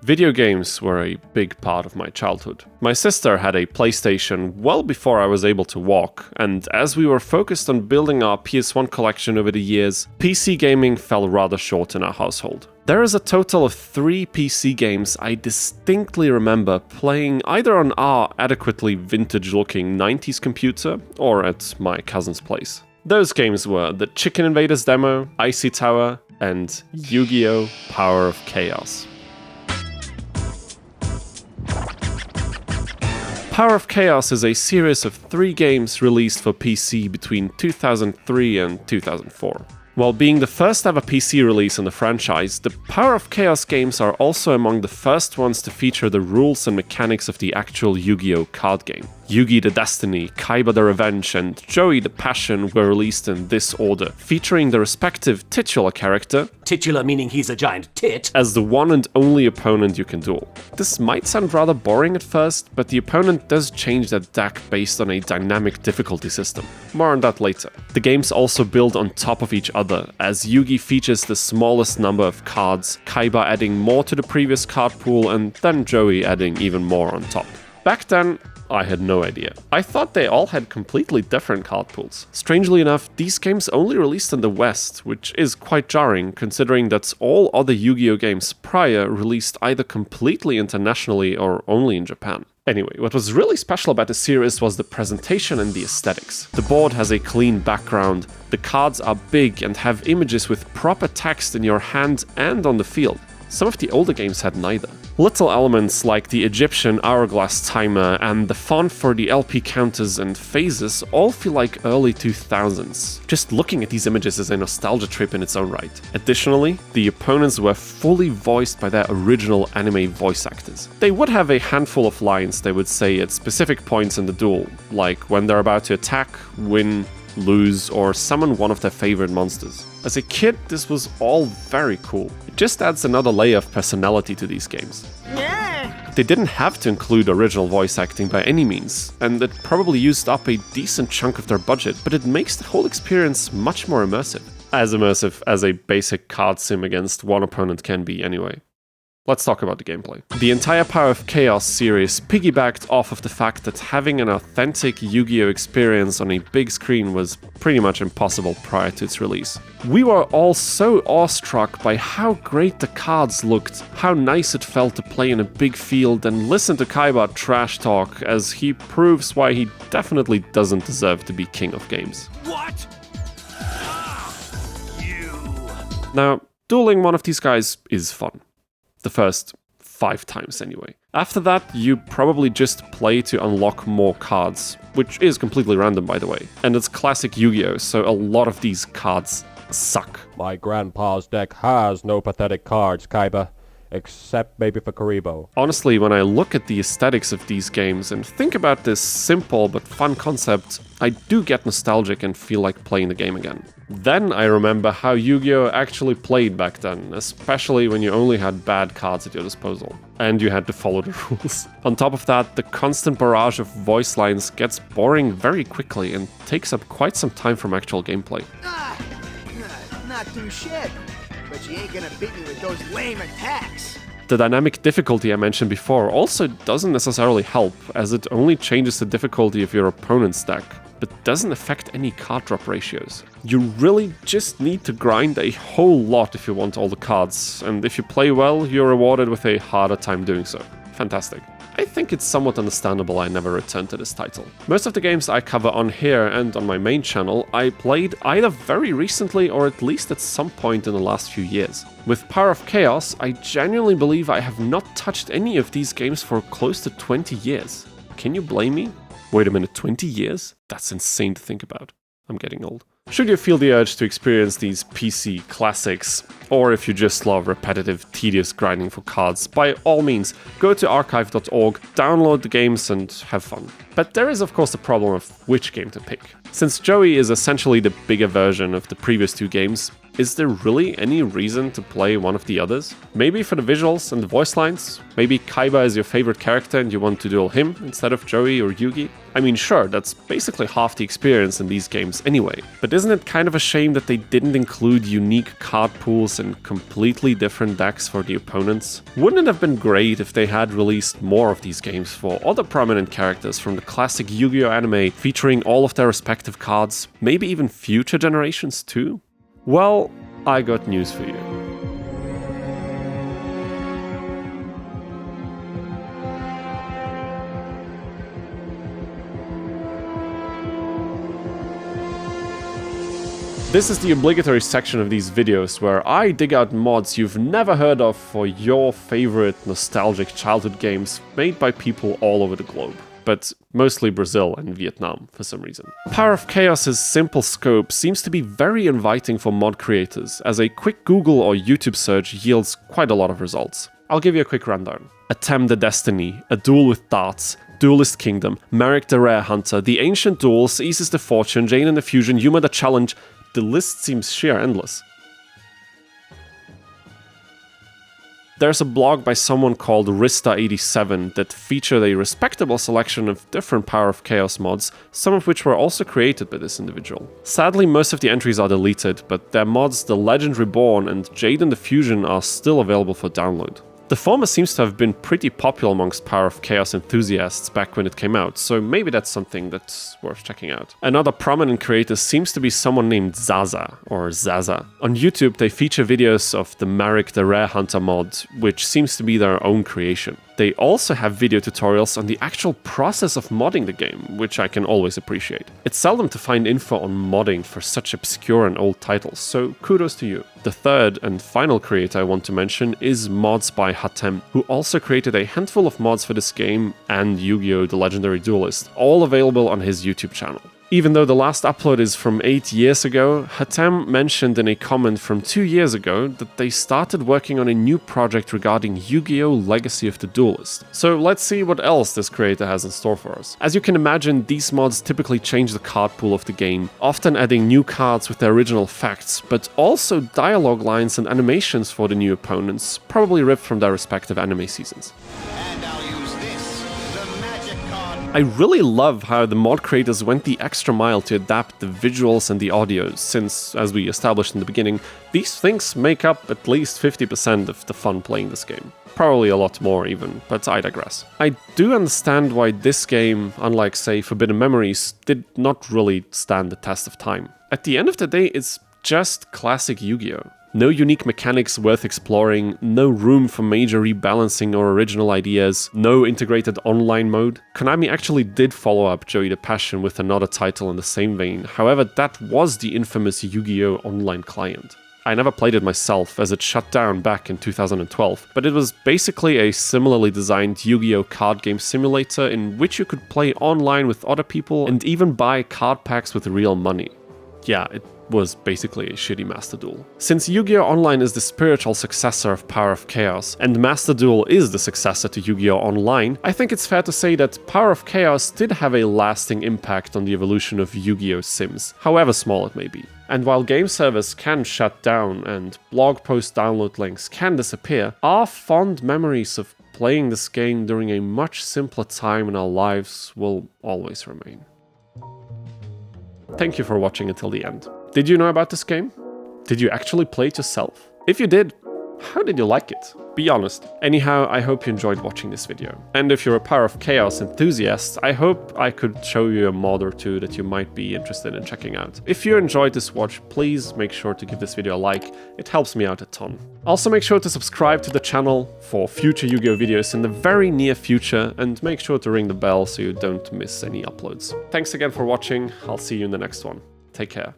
Video games were a big part of my childhood. My sister had a PlayStation well before I was able to walk, and as we were focused on building our PS1 collection over the years, PC gaming fell rather short in our household. There is a total of 3 PC games I distinctly remember playing either on our adequately vintage-looking 90s computer or at my cousin's place. Those games were the Chicken Invaders demo, Icy Tower, and Yu-Gi-Oh! Power of Chaos. Power of Chaos is a series of 3 games released for PC between 2003 and 2004. While being the first ever PC release in the franchise, the Power of Chaos games are also among the first ones to feature the rules and mechanics of the actual Yu-Gi-Oh! Card game. Yugi the Destiny, Kaiba the Revenge, and Joey the Passion were released in this order, featuring the respective titular character, titular meaning he's a giant tit, as the one and only opponent you can duel. This might sound rather boring at first, but the opponent does change their deck based on a dynamic difficulty system. More on that later. The games also build on top of each other, as Yugi features the smallest number of cards, Kaiba adding more to the previous card pool, and then Joey adding even more on top. Back then, I had no idea. I thought they all had completely different card pools. Strangely enough, these games only released in the West, which is quite jarring considering that all other Yu-Gi-Oh! Games prior released either completely internationally or only in Japan. Anyway, what was really special about the series was the presentation and the aesthetics. The board has a clean background, the cards are big and have images with proper text in your hand and on the field. Some of the older games had neither. Little elements like the Egyptian hourglass timer and the font for the LP counters and phases all feel like early 2000s. Just looking at these images is a nostalgia trip in its own right. Additionally, the opponents were fully voiced by their original anime voice actors. They would have a handful of lines they would say at specific points in the duel, like when they're about to attack, win, lose, or summon one of their favorite monsters. As a kid, this was all very cool. It just adds another layer of personality to these games. They didn't have to include original voice acting by any means, and it probably used up a decent chunk of their budget, but it makes the whole experience much more immersive. As immersive as a basic card sim against one opponent can be anyway. Let's talk about the gameplay. The entire Power of Chaos series piggybacked off of the fact that having an authentic Yu-Gi-Oh! Experience on a big screen was pretty much impossible prior to its release. We were all so awestruck by how great the cards looked, how nice it felt to play in a big field and listen to Kaiba trash talk as he proves why he definitely doesn't deserve to be king of games. What? Now, dueling one of these guys is fun. The first 5 times anyway. After that, you probably just play to unlock more cards, which is completely random by the way. And it's classic Yu-Gi-Oh! So a lot of these cards suck. My grandpa's deck has no pathetic cards, Kaiba. Except maybe for Karibo. Honestly, when I look at the aesthetics of these games and think about this simple but fun concept, I do get nostalgic and feel like playing the game again. Then I remember how Yu-Gi-Oh! Actually played back then, especially when you only had bad cards at your disposal. And you had to follow the rules. On top of that, the constant barrage of voice lines gets boring very quickly and takes up quite some time from actual gameplay. Not too shit. But you ain't gonna beat me with those lame attacks. The dynamic difficulty I mentioned before also doesn't necessarily help, as it only changes the difficulty of your opponent's deck, but doesn't affect any card drop ratios. You really just need to grind a whole lot if you want all the cards, and if you play well, you're rewarded with a harder time doing so. Fantastic. I think it's somewhat understandable I never returned to this title. Most of the games I cover on here and on my main channel, I played either very recently or at least at some point in the last few years. With Power of Chaos, I genuinely believe I have not touched any of these games for close to 20 years. Can you blame me? Wait a minute, 20 years? That's insane to think about. I'm getting old. Should you feel the urge to experience these PC classics, or if you just love repetitive, tedious grinding for cards, by all means, go to archive.org, download the games and have fun. But there is of course the problem of which game to pick. Since Joey is essentially the bigger version of the previous 2 games, is there really any reason to play one of the others? Maybe for the visuals and the voice lines? Maybe Kaiba is your favorite character and you want to duel him instead of Joey or Yugi? I mean, sure, that's basically half the experience in these games anyway, but isn't it kind of a shame that they didn't include unique card pools and completely different decks for the opponents? Wouldn't it have been great if they had released more of these games for other prominent characters from the classic Yu-Gi-Oh! Anime, featuring all of their respective cards, maybe even future generations too? Well, I got news for you. This is the obligatory section of these videos where I dig out mods you've never heard of for your favorite nostalgic childhood games made by people all over the globe, but mostly Brazil and Vietnam for some reason. Power of Chaos's simple scope seems to be very inviting for mod creators, as a quick Google or YouTube search yields quite a lot of results. I'll give you a quick rundown. Attempt the Destiny, A Duel with Darts, Duelist Kingdom, Merrick the Rare Hunter, The Ancient Duels, Isis the Fortune, Jane and the Fusion, Yuma the Challenge. The list seems sheer endless. There's a blog by someone called Rista87 that featured a respectable selection of different Power of Chaos mods, some of which were also created by this individual. Sadly, most of the entries are deleted, but their mods The Legend Reborn and Jade and the Fusion are still available for download. The former seems to have been pretty popular amongst Power of Chaos enthusiasts back when it came out, so maybe that's something that's worth checking out. Another prominent creator seems to be someone named Zaza, or Zaza. On YouTube, they feature videos of the Merrick the Rare Hunter mod, which seems to be their own creation. They also have video tutorials on the actual process of modding the game, which I can always appreciate. It's seldom to find info on modding for such obscure and old titles, so kudos to you. The third and final creator I want to mention is Mods by Hatem, who also created a handful of mods for this game and Yu-Gi-Oh! The Legendary Duelist, all available on his YouTube channel. Even though the last upload is from 8 years ago, Hatem mentioned in a comment from 2 years ago that they started working on a new project regarding Yu-Gi-Oh! Legacy of the Duelist. So let's see what else this creator has in store for us. As you can imagine, these mods typically change the card pool of the game, often adding new cards with their original effects, but also dialogue lines and animations for the new opponents, probably ripped from their respective anime seasons. I really love how the mod creators went the extra mile to adapt the visuals and the audio, since, as we established in the beginning, these things make up at least 50% of the fun playing this game. Probably a lot more even, but I digress. I do understand why this game, unlike say Forbidden Memories, did not really stand the test of time. At the end of the day, it's just classic Yu-Gi-Oh! No unique mechanics worth exploring, no room for major rebalancing or original ideas, no integrated online mode. Konami actually did follow up Joey the Passion with another title in the same vein, however that was the infamous Yu-Gi-Oh! Online client. I never played it myself, as it shut down back in 2012, but it was basically a similarly designed Yu-Gi-Oh! Card game simulator in which you could play online with other people and even buy card packs with real money. Yeah, it was basically a shitty Master Duel. Since Yu-Gi-Oh! Online is the spiritual successor of Power of Chaos, and Master Duel is the successor to Yu-Gi-Oh! Online, I think it's fair to say that Power of Chaos did have a lasting impact on the evolution of Yu-Gi-Oh! Sims, however small it may be. And while game servers can shut down and blog post download links can disappear, our fond memories of playing this game during a much simpler time in our lives will always remain. Thank you for watching until the end. Did you know about this game? Did you actually play it yourself? If you did, how did you like it? Be honest. Anyhow, I hope you enjoyed watching this video. And if you're a Power of Chaos enthusiast, I hope I could show you a mod or two that you might be interested in checking out. If you enjoyed this watch, please make sure to give this video a like, it helps me out a ton. Also make sure to subscribe to the channel for future Yu-Gi-Oh! Videos in the very near future, and make sure to ring the bell so you don't miss any uploads. Thanks again for watching, I'll see you in the next one. Take care.